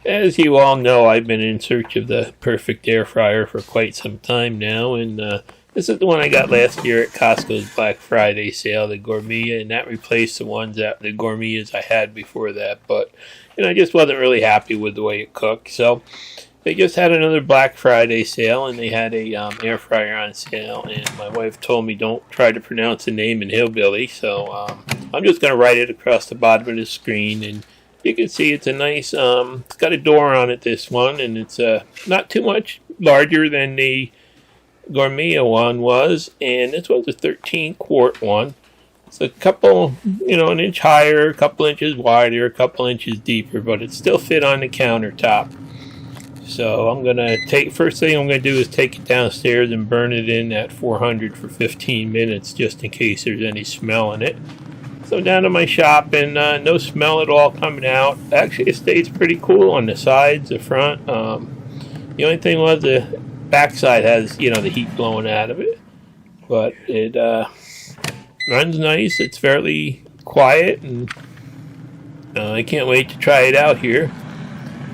As you all know, I've been in search of the perfect air fryer for quite some time now, and this is the one I got last year at Costco's Black Friday sale, the Gourmia, and that replaced the Gourmias I had before that. But I just wasn't really happy with the way it cooked, so they just had another Black Friday sale, and they had a air fryer on sale. And my wife told me don't try to pronounce the name in hillbilly, so I'm just going to write it across the bottom of the screen, and you can see it's a nice, it's got a door on it, this one, and it's not too much larger than the Gourmia one was, and this one's a 13-quart one. It's a couple, an inch higher, a couple inches wider, a couple inches deeper, but it still fit on the countertop. So first thing I'm going to do is take it downstairs and burn it in at 400 for 15 minutes, just in case there's any smell in it. So down to my shop, and no smell at all coming out. Actually, it stays pretty cool on the sides, the front. The only thing was the backside has, the heat blowing out of it. But it runs nice. It's fairly quiet, and I can't wait to try it out here.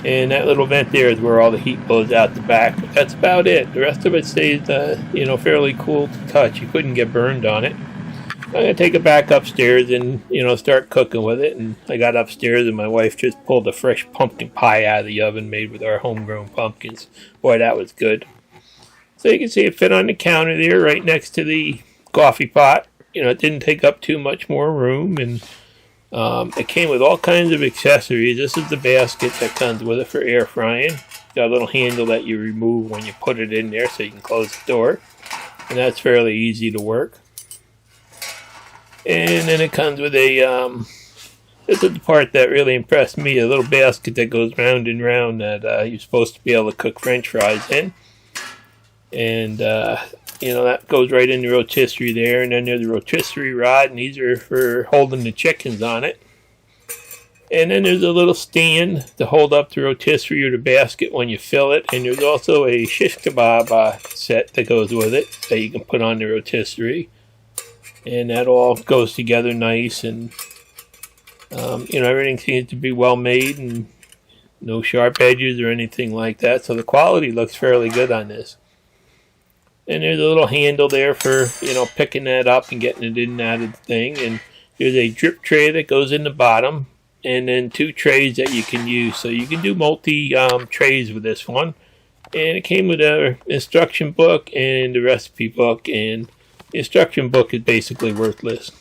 And that little vent there is where all the heat blows out the back. But that's about it. The rest of it stays, fairly cool to touch. You couldn't get burned on it. I'm going to take it back upstairs and, start cooking with it. And I got upstairs and my wife just pulled a fresh pumpkin pie out of the oven made with our homegrown pumpkins. Boy, that was good. So you can see it fit on the counter there right next to the coffee pot. It didn't take up too much more room. And it came with all kinds of accessories. This is the basket that comes with it for air frying. Got a little handle that you remove when you put it in there so you can close the door. And that's fairly easy to work. And then it comes with a, this is the part that really impressed me, a little basket that goes round and round that you're supposed to be able to cook French fries in. And, that goes right in the rotisserie there. And then there's a rotisserie rod, and these are for holding the chickens on it. And then there's a little stand to hold up the rotisserie or the basket when you fill it. And there's also a shish kebab set that goes with it that you can put on the rotisserie. And that all goes together nice, and everything seems to be well made and no sharp edges or anything like that. So the quality looks fairly good on this. And there's a little handle there for picking that up and getting it in and out of the thing. And there's a drip tray that goes in the bottom, and then 2 trays that you can use. So you can do multi trays with this one. And it came with an instruction book and the recipe book, and the instruction book is basically worthless.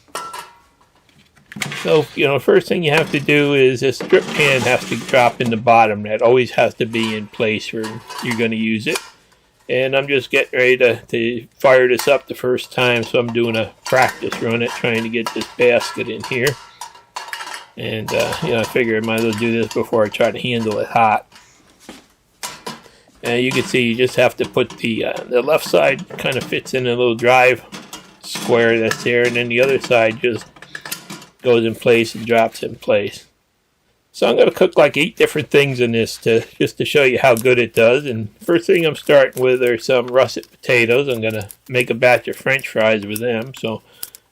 So, first thing you have to do is this drip pan has to drop in the bottom. That always has to be in place where you're going to use it. And I'm just getting ready to fire this up the first time, so I'm doing a practice run at trying to get this basket in here. And, I figure I might as well do this before I try to handle it hot. And you can see you just have to put the left side kind of fits in a little drive square that's there, and then the other side just goes in place and drops in place. So I'm going to cook like 8 different things in this just to show you how good it does. And first thing I'm starting with are some russet potatoes. I'm going to make a batch of French fries with them. So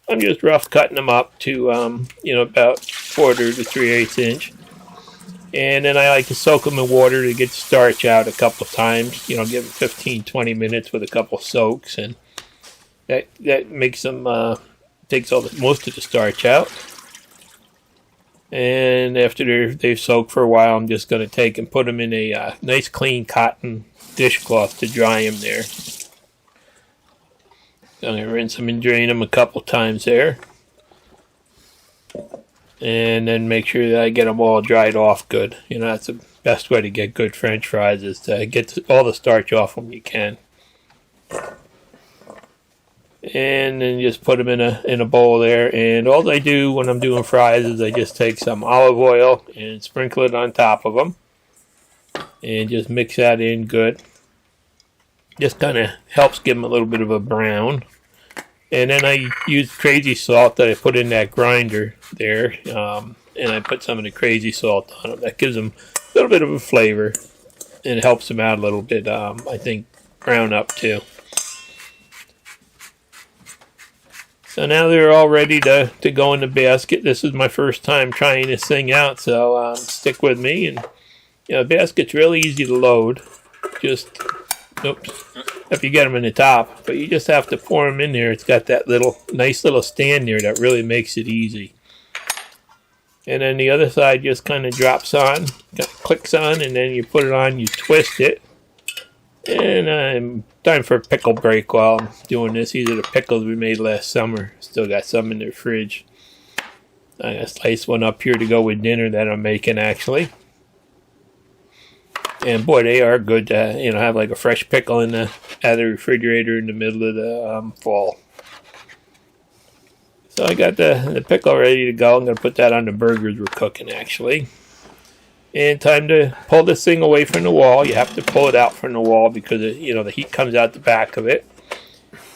I'm just rough cutting them up to about 1/4 to 3/8 inch. And then I like to soak them in water to get the starch out a couple of times. Give them 15-20 minutes with a couple soaks, and that makes them takes most of the starch out. And after they've soaked for a while, I'm just going to take and put them in a nice clean cotton dishcloth to dry them there. I'm going to rinse them and drain them a couple times there. And then make sure that I get them all dried off good. That's the best way to get good French fries, is to get all the starch off them you can. And then just put them in a bowl there. And all I do when I'm doing fries is I just take some olive oil and sprinkle it on top of them. And just mix that in good. Just kind of helps give them a little bit of a brown. And then I use crazy salt that I put in that grinder there. And I put some of the crazy salt on them. That gives them a little bit of a flavor. And it helps them out a little bit, I think, brown up too. So now they're all ready to go in the basket. This is my first time trying this thing out, so stick with me, and The basket's really easy to load. Just, oops, if you get them in the top. But you just have to pour them in there. It's got that nice little stand there that really makes it easy. And then the other side just kind of drops on, clicks on, and then you put it on, you twist it. And time for a pickle break while I'm doing this. These are the pickles we made last summer. Still got some in the fridge. I got a slice one up here to go with dinner that I'm making, actually. And boy, they are good to have like a fresh pickle out of the refrigerator in the middle of the fall. So I got the pickle ready to go. I'm going to put that on the burgers we're cooking, actually. And time to pull this thing away from the wall. You have to pull it out from the wall because the heat comes out the back of it.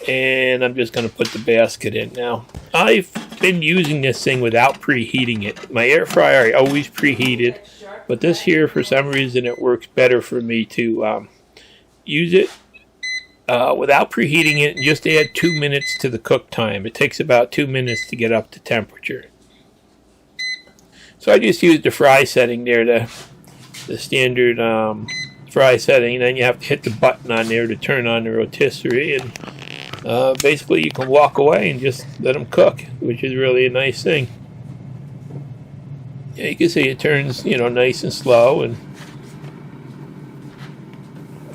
And I'm just going to put the basket in now. I've been using this thing without preheating it. My air fryer I always preheated, but this here for some reason it works better for me to use it without preheating it and just add 2 minutes to the cook time. It takes about 2 minutes to get up to temperature. So I just used the fry setting there, the standard fry setting. Then you have to hit the button on there to turn on the rotisserie, and basically you can walk away and just let them cook, which is really a nice thing. Yeah, you can see it turns, nice and slow, and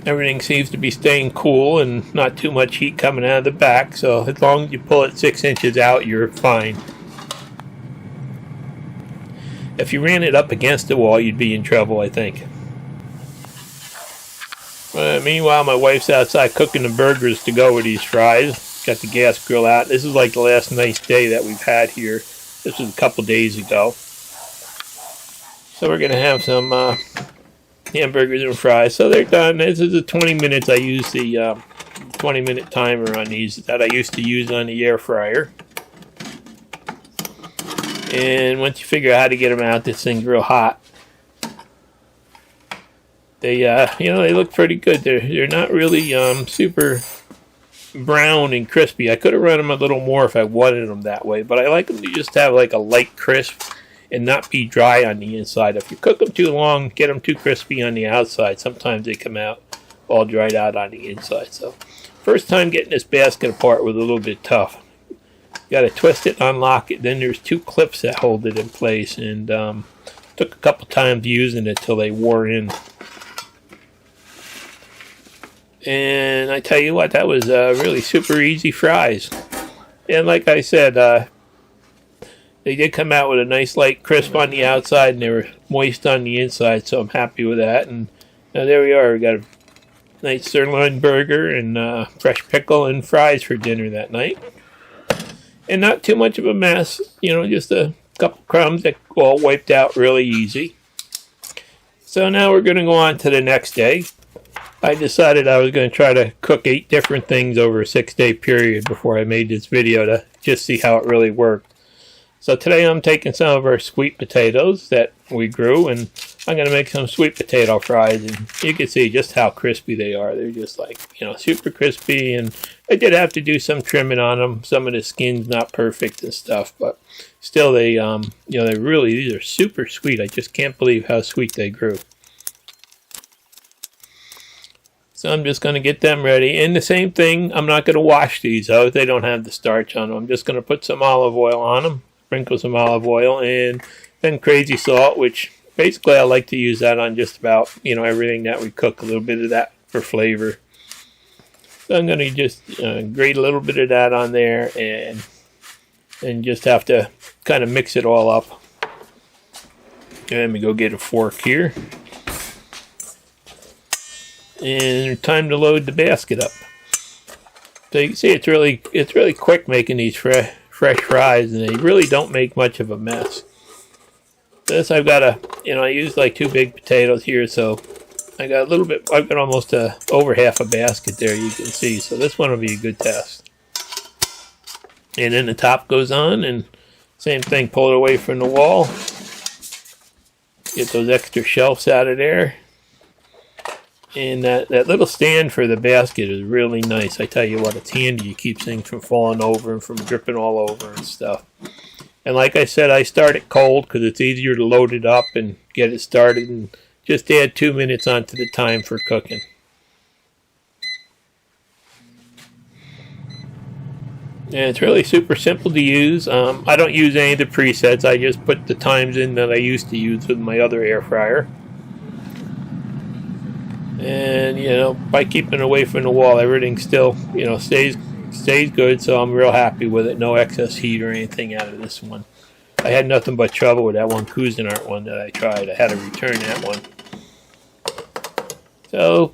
everything seems to be staying cool and not too much heat coming out of the back. So as long as you pull it 6 inches out, you're fine. If you ran it up against the wall, you'd be in trouble, I think. Meanwhile, my wife's outside cooking the burgers to go with these fries. Got the gas grill out. This is like the last nice day that we've had here. This was a couple days ago. So we're going to have some hamburgers and fries. So they're done. This is the 20 minutes. I use the 20-minute timer on these that I used to use on the air fryer. And once you figure out how to get them out, this thing's real hot. They, they look pretty good. They're not really super brown and crispy. I could have run them a little more if I wanted them that way, but I like them to just have like a light crisp and not be dry on the inside. If you cook them too long, get them too crispy on the outside, sometimes they come out all dried out on the inside. So first time getting this basket apart was a little bit tough. You got to twist it, unlock it. Then there's 2 clips that hold it in place, and took a couple times using it till they wore in. And I tell you what, that was really super easy fries. And like I said, they did come out with a nice light crisp on the outside, and they were moist on the inside, so I'm happy with that. And there we are. We got a nice sirloin burger and fresh pickle and fries for dinner that night. And not too much of a mess, just a couple crumbs that all wiped out really easy. So now we're going to go on to the next day. I decided I was going to try to cook 8 different things over a 6-day period before I made this video to just see how it really worked. So today I'm taking some of our sweet potatoes that we grew, and I'm going to make some sweet potato fries, and you can see just how crispy they are. They're just like, super crispy, and I did have to do some trimming on them. Some of the skin's not perfect and stuff, but still they, these are super sweet. I just can't believe how sweet they grew. So I'm just going to get them ready. And the same thing, I'm not going to wash these out. They don't have the starch on them. I'm just going to put some olive oil on them, sprinkle some olive oil, and then crazy salt, which basically I like to use that on just about, everything that we cook, a little bit of that for flavor. So I'm going to just grate a little bit of that on there and just have to kind of mix it all up. And let me go get a fork here. And time to load the basket up. So you can see it's really quick making these fresh fries, and they really don't make much of a mess. This I've got I used like 2 big potatoes here, so I got a little bit. I've got almost over half a basket there. You can see. So this one will be a good test. And then the top goes on, and same thing. Pull it away from the wall. Get those extra shelves out of there. And that little stand for the basket is really nice. I tell you what, it's handy. It keeps things from falling over and from dripping all over and stuff. And like I said, I start it cold because it's easier to load it up and get it started and just add 2 minutes onto the time for cooking. And it's really super simple to use. I don't use any of the presets. I just put the times in that I used to use with my other air fryer. And, you know, by keeping it away from the wall, everything still, you know, stays good. So I'm real happy with it. No excess heat or anything out of this one. I had nothing but trouble with that one Cuisinart one that I tried. I had to return that one. So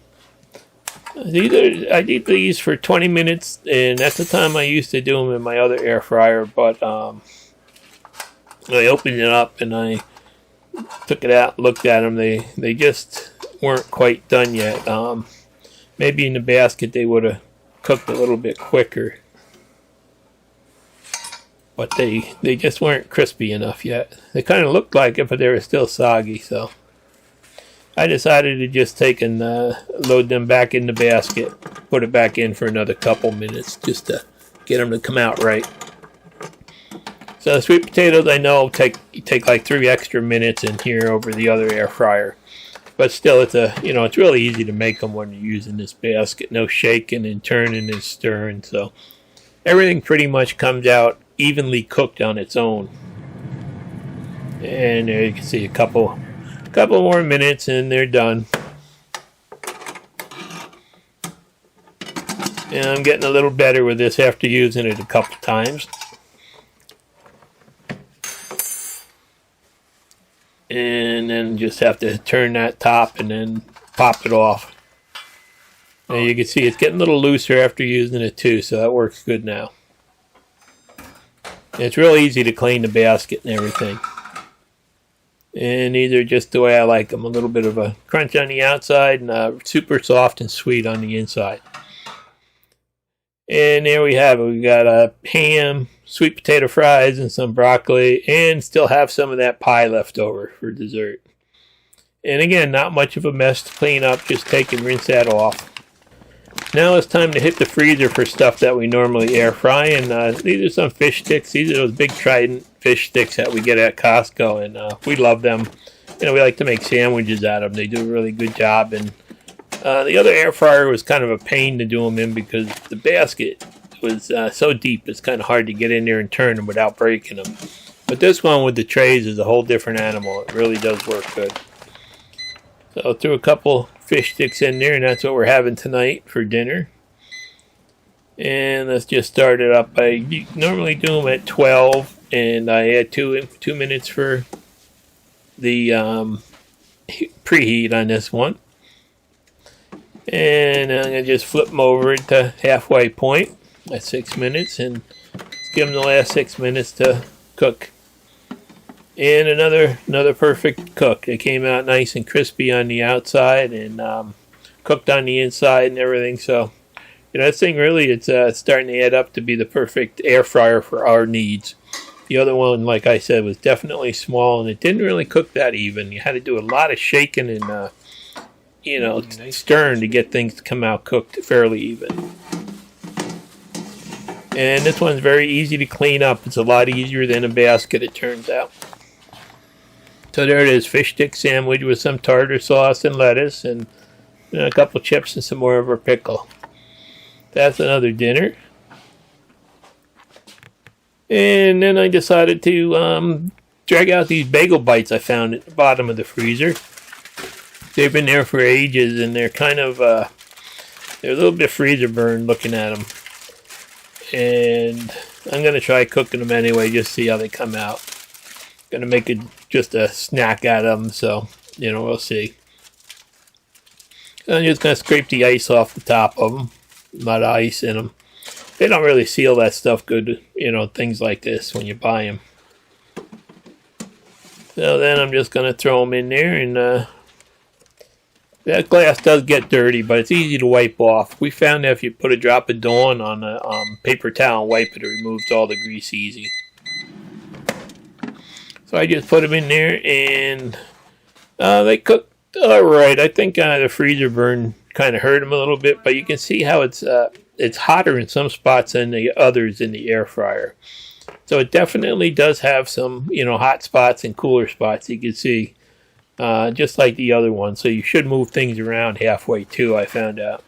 I did these for 20 minutes, and at the time I used to do them in my other air fryer, but I opened it up and I took it out, looked at them. They just weren't quite done yet. Maybe in the basket they would have cooked a little bit quicker, but they just weren't crispy enough yet. They kind of looked like it, but they were still soggy, so I decided to just take and load them back in the basket, put it back in for another couple minutes just to get them to come out right. So the sweet potatoes, I know take like 3 extra minutes in here over the other air fryer, but still it's it's really easy to make them when you're using this basket. No shaking and turning and stirring, so everything pretty much comes out evenly cooked on its own. And there you can see a couple more minutes and they're done. And I'm getting a little better with this after using it a couple times. And then just have to turn that top and then pop it off. And you can see it's getting a little looser after using it too, so that works good now. And it's real easy to clean the basket and everything. And these are just the way I like them. A little bit of a crunch on the outside and super soft and sweet on the inside. And there we have it. We got a ham, sweet potato fries, and some broccoli, and still have some of that pie left over for dessert. And again, not much of a mess to clean up. Just take and rinse that off. Now it's time to hit the freezer for stuff that we normally air fry. And these are some fish sticks. These are those big Trident fish sticks that we get at Costco, and we love them. You know, we like to make sandwiches out of them. They do a really good job. And the other air fryer was kind of a pain to do them in because the basket was so deep. It's kind of hard to get in there and turn them without breaking them. But this one with the trays is a whole different animal. It really does work good. So I threw a couple fish sticks in there, and that's what we're having tonight for dinner. And let's just start it up. I normally do them at 12, and I add 2 minutes for the preheat on this one. And I'm going to just flip them over to halfway point at 6 minutes, and let's give them the last 6 minutes to cook. And another perfect cook. It came out nice and crispy on the outside and cooked on the inside and everything. So, you know, this thing really, it's starting to add up to be the perfect air fryer for our needs. The other one, like I said, was definitely small, and it didn't really cook that even. You had to do a lot of shaking and, stirring to get things to come out cooked fairly even. And this one's very easy to clean up. It's a lot easier than a basket, it turns out. So there it is, fish stick sandwich with some tartar sauce and lettuce and a couple chips and some more of our pickle. That's another dinner. And then I decided to drag out these Bagel Bites I found at the bottom of the freezer. They've been there for ages, and they're kind of, they're a little bit freezer burned looking at them. And I'm going to try cooking them anyway, just see how they come out. Going to make it just a snack out of them, so, we'll see. I'm just going to scrape the ice off the top of them. A lot of ice in them. They don't really seal that stuff good, things like this when you buy them. So then I'm just going to throw them in there, and that glass does get dirty, but it's easy to wipe off. We found that if you put a drop of Dawn on a paper towel and wipe it, it removes all the grease easy. So I just put them in there, and they cooked alright. I think the freezer burn kind of hurt them a little bit, but you can see how it's hotter in some spots than the others in the air fryer. So it definitely does have some, hot spots and cooler spots. You can see just like the other one. So you should move things around halfway too, I found out.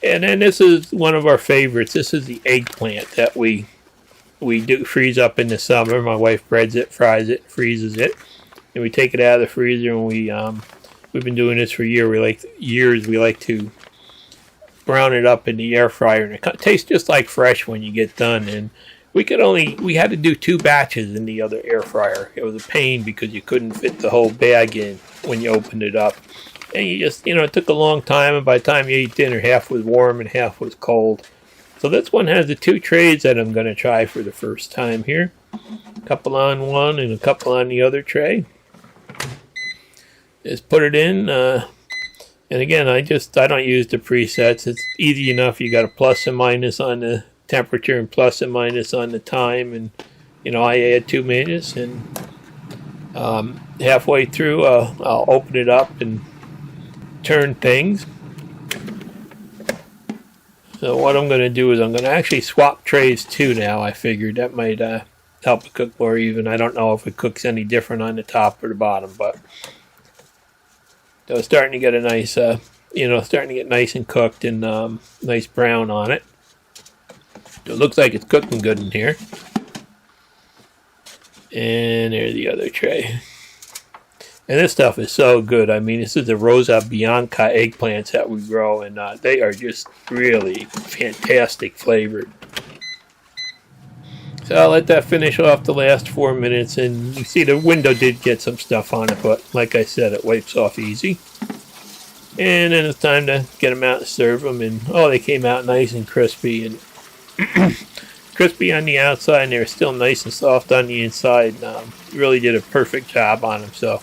And then this is one of our favorites. This is the eggplant that we do freeze up in the summer. My wife breads it, fries it, freezes it, and we take it out of the freezer. And we've been doing this for years. We like to brown it up in the air fryer, and it tastes just like fresh when you get done. And we had to do 2 batches in the other air fryer. It was a pain because you couldn't fit the whole bag in when you opened it up. And it took a long time, and by the time you ate dinner, half was warm and half was cold. So this one has the 2 trays that I'm going to try for the first time here. A couple on one and a couple on the other tray. Just put it in, and again, I don't use the presets. It's easy enough. You got a plus and minus on the temperature and plus and minus on the time, and I add 2 minutes, and halfway through I'll open it up and turn things. So what I'm going to do is I'm going to actually swap trays too now. I figured that might help it cook more even. I don't know if it cooks any different on the top or the bottom, but so it's starting to get a nice, starting to get nice and cooked and nice brown on it. So it looks like it's cooking good in here. And there's the other tray. And this stuff is so good. I mean, this is the Rosa Bianca eggplants that we grow, and they are just really fantastic flavored. So I'll let that finish off the last 4 minutes, and you see the window did get some stuff on it, but like I said, it wipes off easy. And then it's time to get them out and serve them, and they came out nice and crispy, and crispy on the outside, and they're still nice and soft on the inside. You really did a perfect job on them. So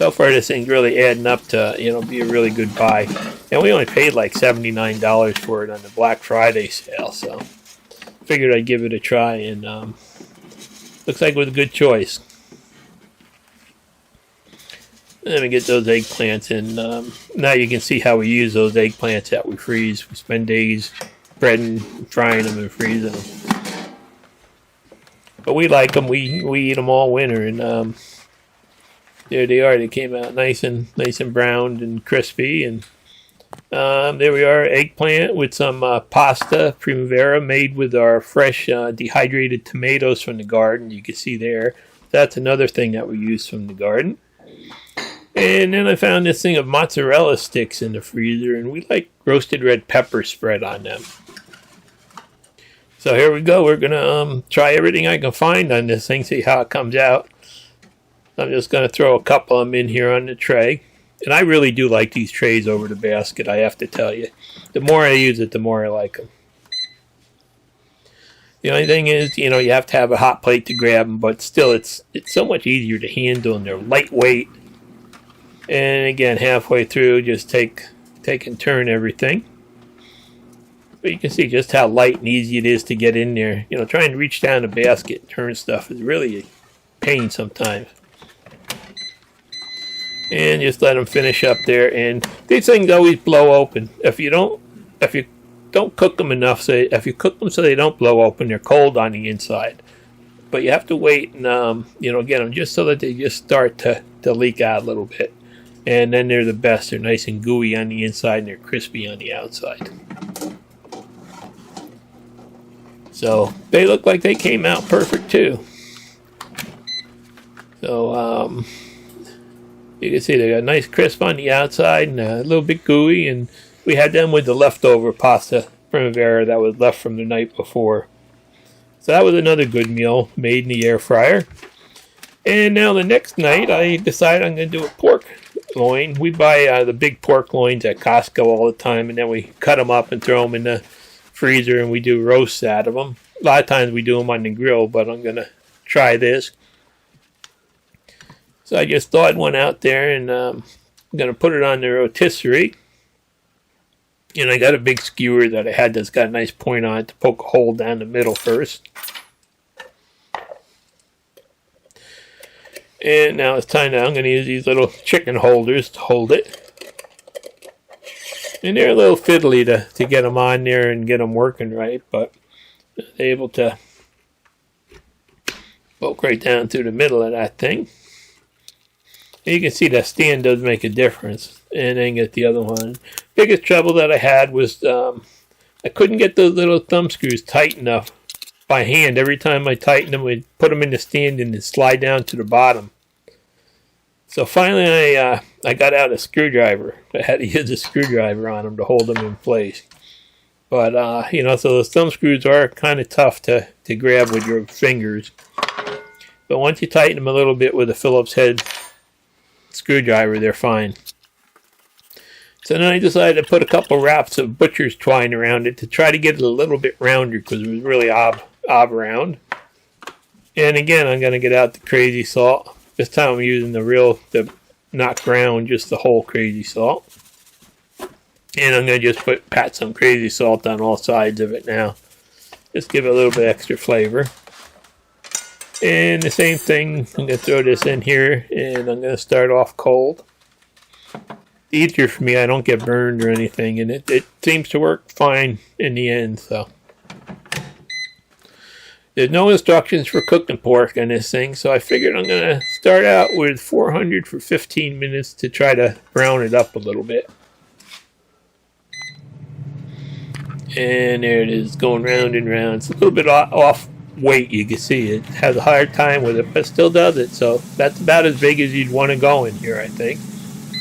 far, this thing's really adding up to be a really good buy. And we only paid like $79 for it on the Black Friday sale, so figured I'd give it a try, and looks like it was a good choice. Let me get those eggplants in. Now you can see how we use those eggplants that we freeze. We spend days breading, frying them, and freezing them. But we like them. We eat them all winter, and there they are. They came out nice and browned and crispy, and there we are, eggplant with some pasta primavera made with our fresh dehydrated tomatoes from the garden. You can see there. That's another thing that we use from the garden. And then I found this thing of mozzarella sticks in the freezer, and we like roasted red pepper spread on them. So here we go. We're going to try everything I can find on this thing, see how it comes out. I'm just going to throw a couple of them in here on the tray. And I really do like these trays over the basket, I have to tell you. The more I use it, the more I like them. The only thing is, you have to have a hot plate to grab them, but still, it's so much easier to handle, and they're lightweight. And again, halfway through, just take and turn everything. But you can see just how light and easy it is to get in there. Trying to reach down the basket and turn stuff is really a pain sometimes. And just let them finish up there. And these things always blow open. If you don't cook them enough, if you cook them so they don't blow open, they're cold on the inside. But you have to wait and get them just so that they just start to leak out a little bit. And then they're the best. They're nice and gooey on the inside, and they're crispy on the outside. So they look like they came out perfect too. So you can see they got a nice crisp on the outside and a little bit gooey, and we had them with the leftover pasta primavera that was left from the night before. So that was another good meal made in the air fryer. And now the next night I decided I'm going to do a pork loin. We buy the big pork loins at Costco all the time, and then we cut them up and throw them in the freezer, and we do roasts out of them. A lot of times we do them on the grill, but I'm going to try this. So I just thawed one out there, and I'm going to put it on the rotisserie. And I got a big skewer that I had that's got a nice point on it to poke a hole down the middle first. And now it's time now. I'm going to use these little chicken holders to hold it. And they're a little fiddly to get them on there and get them working right, but they're able to poke right down through the middle of that thing. And you can see that stand does make a difference. And then get the other one. Biggest trouble that I had was I couldn't get those little thumb screws tight enough by hand. Every time I tightened them, we'd put them in the stand and they'd slide down to the bottom. So finally I got out a screwdriver. I had to use a screwdriver on them to hold them in place. But, so those thumb screws are kind of tough to grab with your fingers. But once you tighten them a little bit with a Phillips head screwdriver, they're fine. So then I decided to put a couple wraps of butcher's twine around it to try to get it a little bit rounder because it was really odd round. And again, I'm going to get out the crazy salt. This time I'm using the not ground, just the whole crazy salt. And I'm going to just pat some crazy salt on all sides of it now. Just give it a little bit extra flavor. And the same thing, I'm going to throw this in here and I'm going to start off cold. Easier for me, I don't get burned or anything, and it seems to work fine in the end. So there's no instructions for cooking pork on this thing, so I figured I'm going to start out with 400 for 15 minutes to try to brown it up a little bit. And there it is, going round and round. It's a little bit off weight, you can see. It has a hard time with it, but still does it. So that's about as big as you'd want to go in here, I think.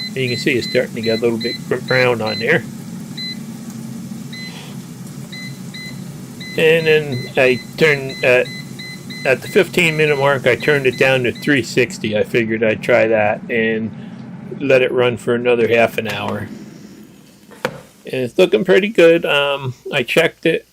And you can see it's starting to get a little bit brown on there. And then I turned, at the 15-minute mark, I turned it down to 360. I figured I'd try that and let it run for another half an hour. And it's looking pretty good. I checked it,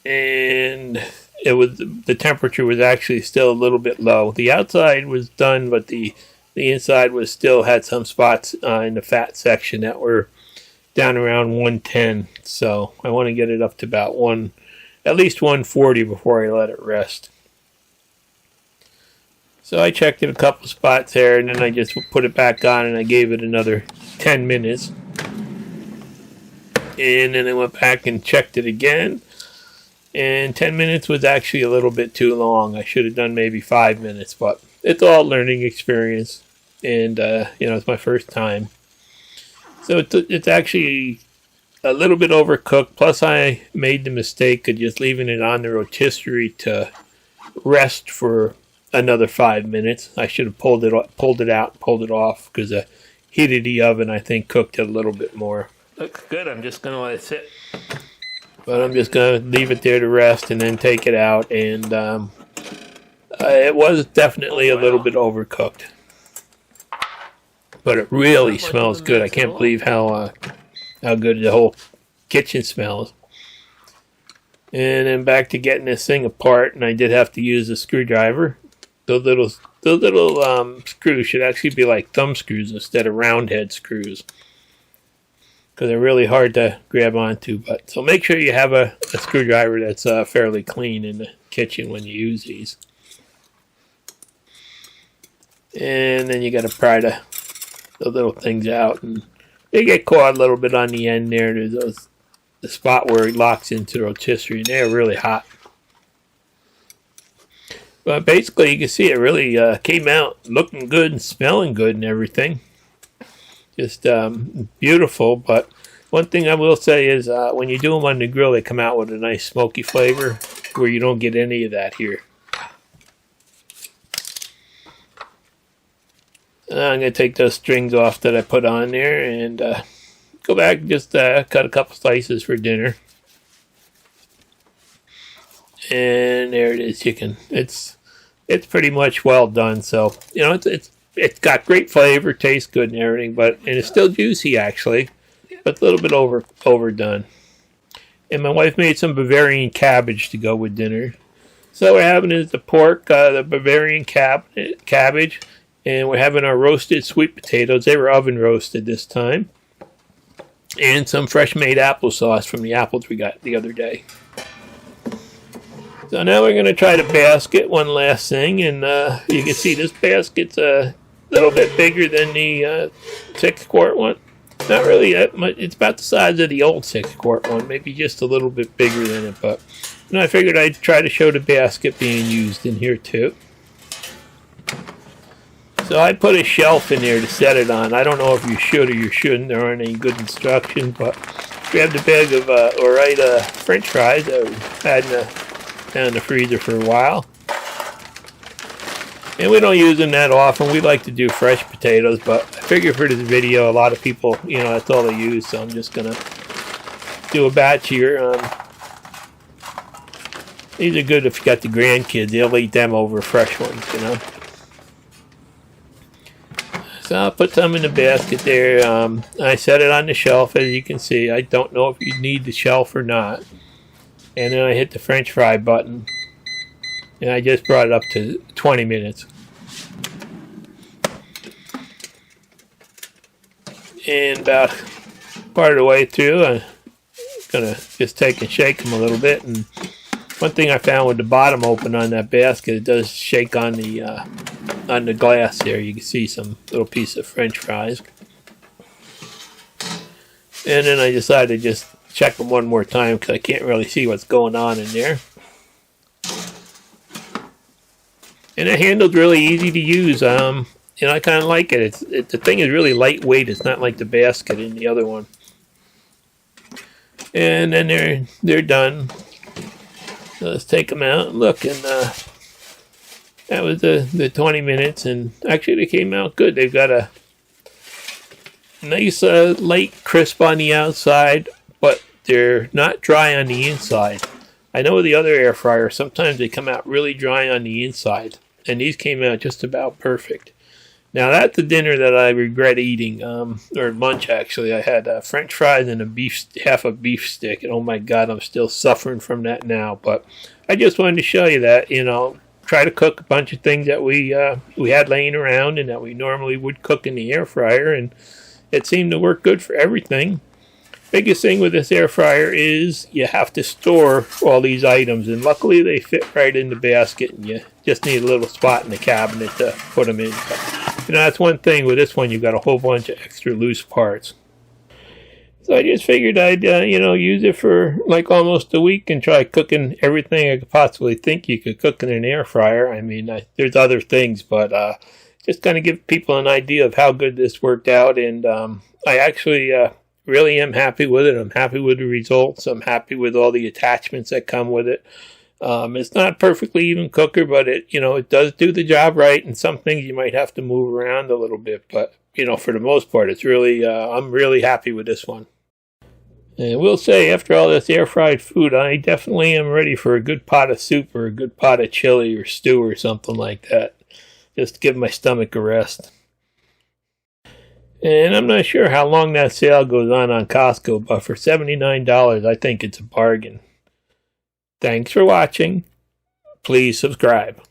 and the temperature was actually still a little bit low. The outside was done, but the inside was still had some spots in the fat section that were down around 110. So I want to get it up to about at least 140 before I let it rest. So I checked it a couple spots there, and then I just put it back on and I gave it another 10 minutes. And then I went back and checked it again. And 10 minutes was actually a little bit too long. I should have done maybe 5 minutes, but it's all learning experience. And, it's my first time. So it's actually a little bit overcooked. Plus, I made the mistake of just leaving it on the rotisserie to rest for another 5 minutes. I should have pulled it out, pulled it off, because the heat of the oven, I think, cooked it a little bit more. Looks good. I'm just going to let it sit. But I'm just going to leave it there to rest and then take it out. And it was definitely a little bit overcooked. But it really smells good. I can't believe how good the whole kitchen smells. And then back to getting this thing apart. And I did have to use a screwdriver. Those little screws should actually be like thumb screws instead of round head screws, because they're really hard to grab onto. But so make sure you have a screwdriver that's fairly clean in the kitchen when you use these. And then you got to pry the little things out, and they get caught a little bit on the end there. There's the spot where it locks into the rotisserie, and they're really hot. But basically, you can see it really came out looking good and smelling good and everything. Just beautiful. But one thing I will say is when you do them on the grill, they come out with a nice smoky flavor where you don't get any of that here. I'm going to take those strings off that I put on there and go back and just cut a couple slices for dinner. And there it is, chicken. It's pretty much well done. So, it's got great flavor, tastes good and everything, and it's still juicy actually, but a little bit overdone. And my wife made some Bavarian cabbage to go with dinner. So we're having is the pork, the Bavarian cabbage, and we're having our roasted sweet potatoes. They were oven roasted this time. And some fresh made applesauce from the apples we got the other day. So now we're going to try the basket, one last thing, and you can see this basket's a little bit bigger than the 6-quart one. Not really that much. It's about the size of the old 6-quart one, maybe just a little bit bigger than it, but I figured I'd try to show the basket being used in here too. So I put a shelf in there to set it on. I don't know if you should or you shouldn't. There aren't any good instructions, but grab the bag of French fries that we've had down in the freezer for a while. And we don't use them that often. We like to do fresh potatoes, but I figure for this video, a lot of people, you know, that's all they use. So I'm just going to do a batch here. These are good if you got the grandkids. They'll eat them over fresh ones, you know. So I'll put some in the basket there. I set it on the shelf, as you can see. I don't know if you need the shelf or not. And then I hit the French fry button. And I just brought it up to 20 minutes. And about part of the way through, I'm going to just take and shake them a little bit. And one thing I found with the bottom open on that basket, it does shake on the glass there. You can see some little piece of French fries. And then I decided to just check them one more time because I can't really see what's going on in there. And the handle's really easy to use. You know, I kind of like it. The thing is really lightweight. It's not like the basket in the other one. And then they're done. So let's take them out and look. And that was the 20 minutes. And actually, they came out good. They've got a nice light crisp on the outside, but they're not dry on the inside. I know with the other air fryer, sometimes they come out really dry on the inside. And these came out just about perfect. Now that's the dinner that I regret eating, or lunch actually. I had French fries and half a beef stick, and oh my God, I'm still suffering from that now. But I just wanted to show you that, you know, try to cook a bunch of things that we had laying around and that we normally would cook in the air fryer, and it seemed to work good for everything. Biggest thing with this air fryer is you have to store all these items, and luckily they fit right in the basket, and you just need a little spot in the cabinet to put them in. But, you know, that's one thing with this one. You've got a whole bunch of extra loose parts. So I just figured I'd you know, use it for like almost a week and try cooking everything I could possibly think you could cook in an air fryer. I mean, there's other things, but just kind of give people an idea of how good this worked out. And I actually really am happy with it. I'm happy with the results. I'm happy with all the attachments that come with it. It's not a perfectly even cooker, but it does do the job right. And some things you might have to move around a little bit, but for the most part, it's really I'm really happy with this one. And we'll say, after all this air fried food, I definitely am ready for a good pot of soup or a good pot of chili or stew or something like that, just to give my stomach a rest. And I'm not sure how long that sale goes on Costco, but for $79, I think it's a bargain. Thanks for watching. Please subscribe.